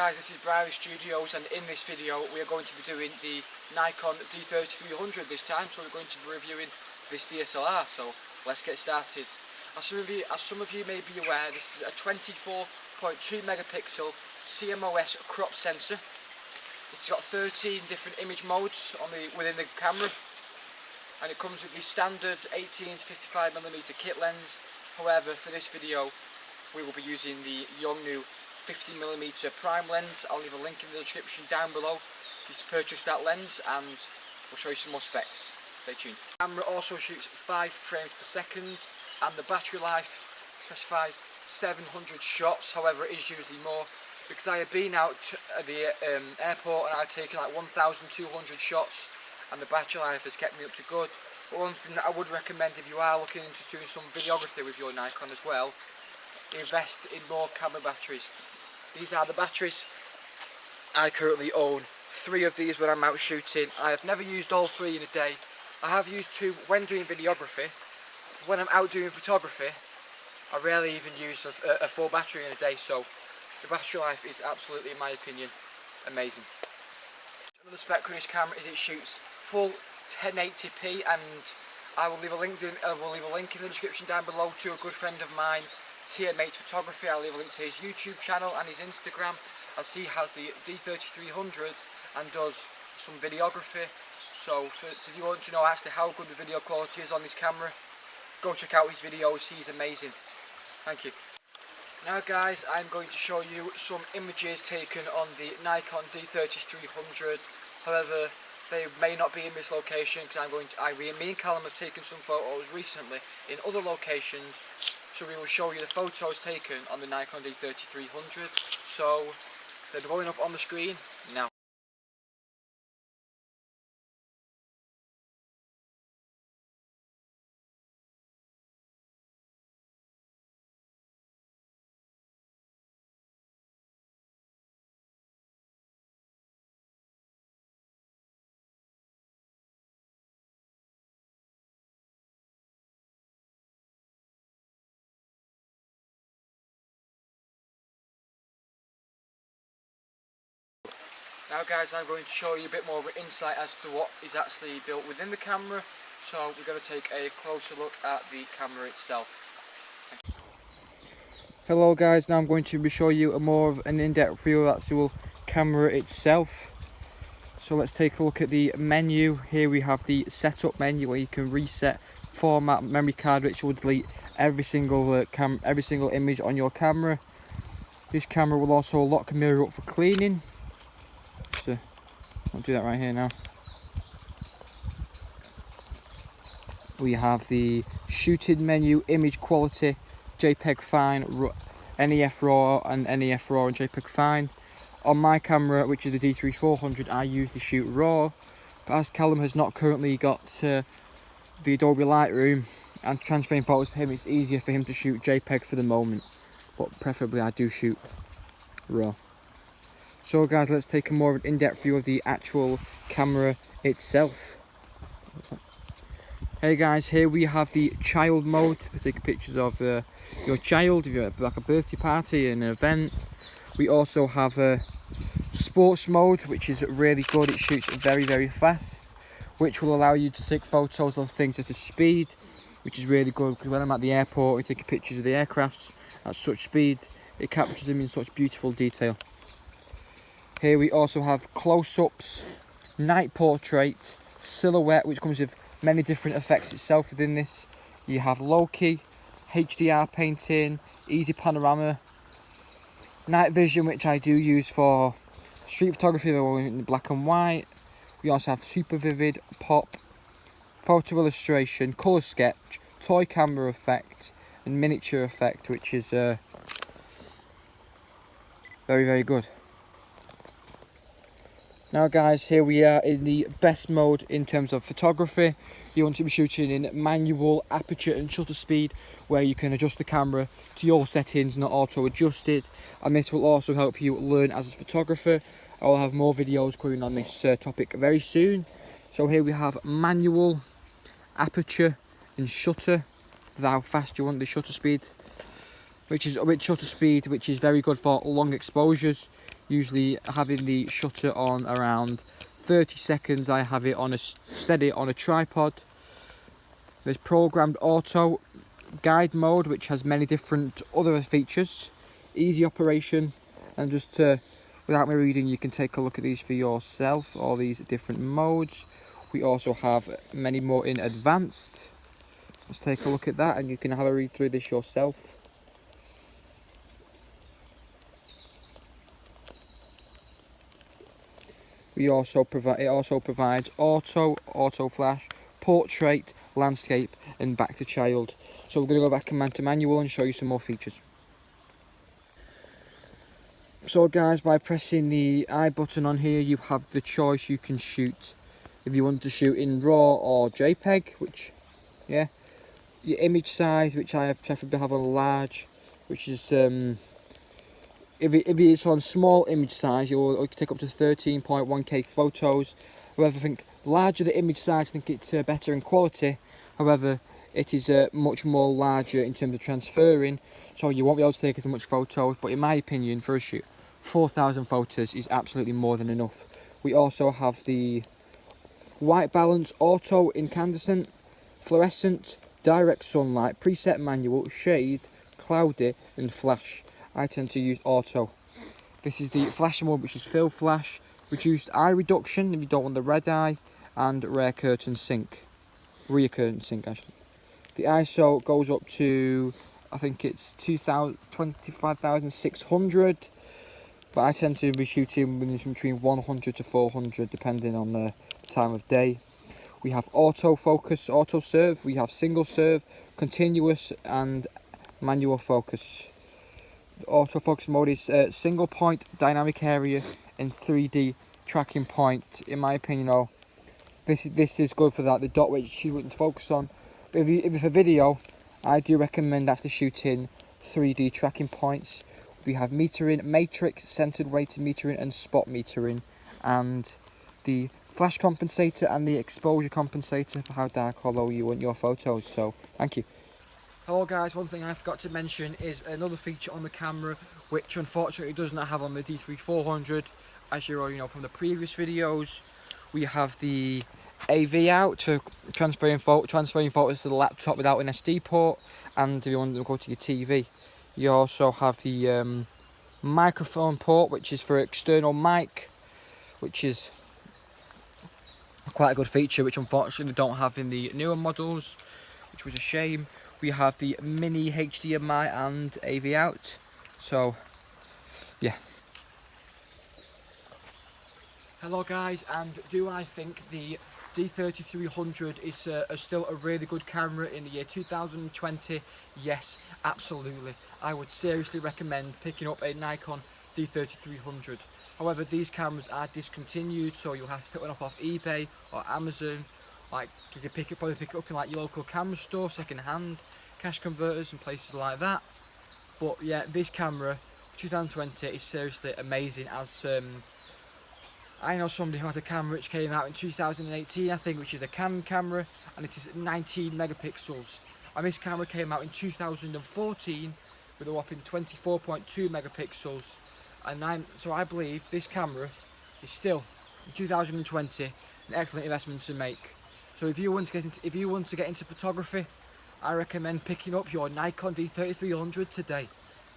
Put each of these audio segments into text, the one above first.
guys, this is Brownie Studios, and in this video we are going to be doing the Nikon D3300 this time. So we're going to be reviewing this DSLR, so let's get started. As some of you may be aware, this is a 24.2 megapixel CMOS crop sensor. It's got 13 different image modes within the camera, and it comes with the standard 18 to 55mm kit lens. However, for this video we will be using the Yongnuo 50mm prime lens. I'll leave a link in the description down below for you to purchase that lens, and we'll show you some more specs. Stay tuned. The camera also shoots 5 frames per second, and the battery life specifies 700 shots. However, it is usually more, because I have been out at the airport and I've taken like 1,200 shots, and the battery life has kept me up to good. But one thing that I would recommend if you are looking into doing some videography with your Nikon as well, invest in more camera batteries. These are the batteries. I currently own 3 of these when I'm out shooting. I have never used all 3 in a day. I have used 2 when doing videography. When I'm out doing photography, I rarely even use a full battery in a day, so the battery life is absolutely, in my opinion, amazing. Another spec with this camera is it shoots full 1080p, and I will leave a link in the description down below to a good friend of mine, TMH Photography. I'll leave a link to his YouTube channel and his Instagram, as he has the D3300 and does some videography. So if you want to know actually how good the video quality is on this camera, go check out his videos. He's amazing. Thank you. Now guys, I'm going to show you some images taken on the Nikon D3300. However, they may not be in this location, because me and Callum have taken some photos recently in other locations. So we will show you the photos taken on the Nikon D3300. So they're going up on the screen now. Now guys, I'm going to show you a bit more of an insight as to what is actually built within the camera. So we're going to take a closer look at the camera itself. Hello guys, now I'm going to be showing you a more of an in-depth view of the actual camera itself. So let's take a look at the menu. Here we have the setup menu, where you can reset, format memory card, which will delete every single image on your camera. This camera will also lock mirror up for cleaning. So I'll do that right here now. We have the shooting menu, image quality, JPEG fine, NEF raw and NEF raw and JPEG fine. On my camera, which is the D3400, I use the shoot raw, but as Callum has not currently got the Adobe Lightroom and transferring photos for him, it's easier for him to shoot JPEG for the moment, but preferably I do shoot raw. So guys, let's take a more of an in-depth view of the actual camera itself. Hey guys, here we have the child mode for taking pictures of your child, if you're at like a birthday party, an event. We also have a sports mode, which is really good. It shoots very, very fast, which will allow you to take photos of things at a speed, which is really good, because when I'm at the airport and taking pictures of the aircrafts at such speed, it captures them in such beautiful detail. Here we also have close-ups, night portrait, silhouette, which comes with many different effects itself within this. You have low-key, HDR painting, easy panorama, night vision, which I do use for street photography, though in black and white. We also have super vivid, pop, photo illustration, colour sketch, toy camera effect, and miniature effect, which is very, very good. Now guys, here we are in the best mode in terms of photography. You want to be shooting in manual aperture and shutter speed, where you can adjust the camera to your settings, not auto adjusted, and this will also help you learn as a photographer. I will have more videos coming on this topic very soon. So here we have manual, aperture and shutter, how fast you want the shutter speed, which is very good for long exposures. Usually having the shutter on around 30 seconds. I have it on a steady on a tripod. There's programmed auto, guide mode, which has many different other features, easy operation, and just without me reading, you can take a look at these for yourself, all these different modes. We also have many more in advanced. Let's take a look at that, and you can have a read through this yourself. It also provides auto flash, portrait, landscape, and back to child. So we're going to go back to manual and show you some more features. So guys, by pressing the I button on here, you have the choice. You can shoot if you want to shoot in RAW or JPEG, which, yeah, your image size, which I have preferably have on large, which is if it's on small image size, you'll take up to 13.1K photos. However, I think larger the image size, I think it's better in quality. However, it is much more larger in terms of transferring, so you won't be able to take as much photos. But in my opinion, for a shoot, 4,000 photos is absolutely more than enough. We also have the white balance, auto, incandescent, fluorescent, direct sunlight, preset manual, shade, cloudy, and flash. I tend to use auto. This is the flash mode, which is fill flash, reduced eye reduction if you don't want the red eye, and rear curtain sync. Actually. The ISO goes up to, I think it's 25,600, but I tend to be shooting between 100 to 400 depending on the time of day. We have auto focus, auto serve, we have single serve, continuous, and manual focus. The autofocus mode is single point dynamic area and 3D tracking point. In my opinion, though, this is good for that. The dot which you wouldn't focus on. But if it's a video, I do recommend actually shooting 3D tracking points. We have metering, matrix, centered weighted metering, and spot metering, and the flash compensator and the exposure compensator for how dark or low you want your photos. So, thank you. Hello guys, one thing I forgot to mention is another feature on the camera which unfortunately does not have on the D3300. As you already know from the previous videos, we have the AV out for transferring photos to the laptop without an SD port, and if you want to go to your TV. You also have the microphone port, which is for external mic, which is quite a good feature, which unfortunately don't have in the newer models, which was a shame. We have the mini HDMI and AV out. So, yeah. Hello guys, and do I think the D3300 is still a really good camera in the year 2020? Yes, absolutely. I would seriously recommend picking up a Nikon D3300. However, these cameras are discontinued, so you'll have to pick one up off eBay or Amazon. Like, you can probably pick it up in like your local camera store, second hand, cash converters and places like that. But yeah, this camera, 2020, is seriously amazing. As I know somebody who had a camera which came out in 2018, I think, which is a Canon camera, and it is 19 megapixels. And this camera came out in 2014 with a whopping 24.2 megapixels. And so I believe this camera is still, in 2020, an excellent investment to make. So if you want to get into photography, I recommend picking up your Nikon D3300 today.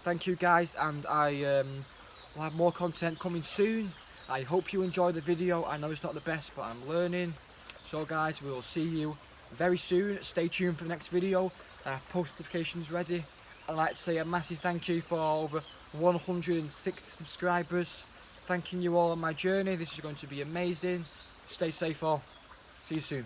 Thank you guys, and I will have more content coming soon. I hope you enjoyed the video. I know it's not the best, but I'm learning. So guys, we will see you very soon. Stay tuned for the next video. Post notifications ready. I'd like to say a massive thank you for over 160 subscribers. Thanking you all on my journey. This is going to be amazing. Stay safe all. See you soon.